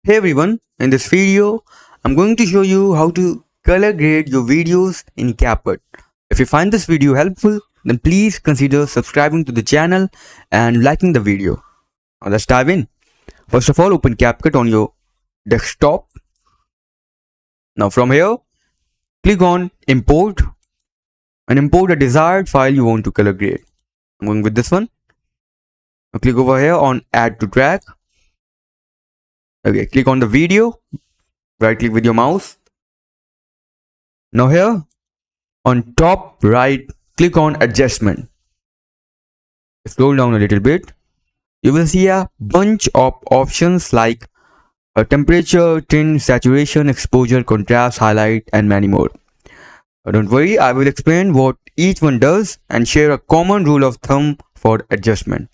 Hey everyone, in this video, I'm going to show you how to color grade your videos in Capcut. If you find this video helpful, then please consider subscribing to the channel and liking the video. Now let's dive in. First of all, open Capcut on your desktop. Now from here, click on Import and import a desired file you want to color grade. I'm going with this one. Now click over here on Add to Track. Okay, click on the video, right click with your mouse. Now here on top right, click on Adjustment. Scroll down a little bit. You will see a bunch of options like temperature, tint, saturation, exposure, contrast, highlight, and many more. Don't worry, I will explain what each one does and share a common rule of thumb for adjustment.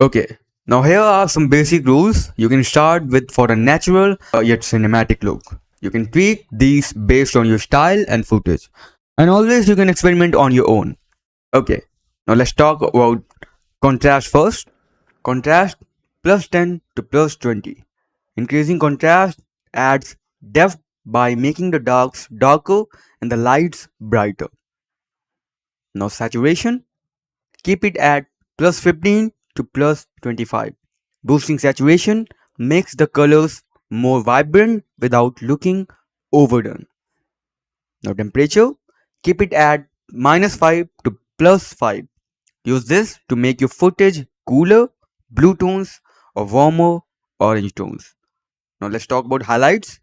Okay, now here are some basic rules you can start with for a natural yet cinematic look. You can tweak these based on your style and footage. And always you can experiment on your own. Okay, now let's talk about contrast first. Contrast +10 to +20. Increasing contrast adds depth by making the darks darker and the lights brighter. Now saturation, keep it at +15 to +25. Boosting saturation makes the colors more vibrant without looking overdone. Now temperature, keep it at -5 to +5. Use this to make your footage cooler, blue tones or warmer orange tones. Now let's talk about highlights.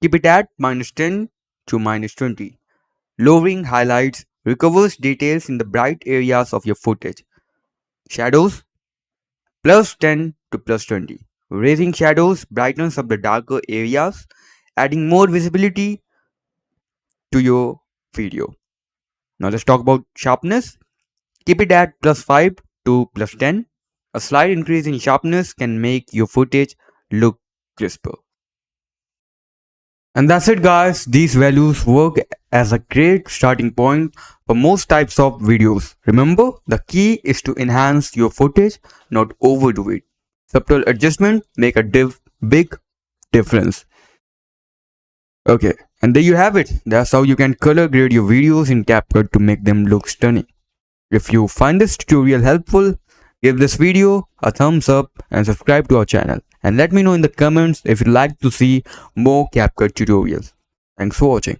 Keep it at -10 to -20. Lowering highlights recovers details in the bright areas of your footage. Shadows +10 to +20. Raising shadows brightens up the darker areas, adding more visibility to your video. Now let's talk about sharpness. Keep it at +5 to +10. A slight increase in sharpness can make your footage look crisper. And that's it guys, these values work as a great starting point for most types of videos. Remember, the key is to enhance your footage, not overdo it. Subtle adjustment make a big difference. Okay, and there you have it. That's how you can color grade your videos in Capcut to make them look stunning. If you find this tutorial helpful, give this video a thumbs up and subscribe to our channel. And let me know in the comments if you'd like to see more Capcut tutorials. Thanks for watching.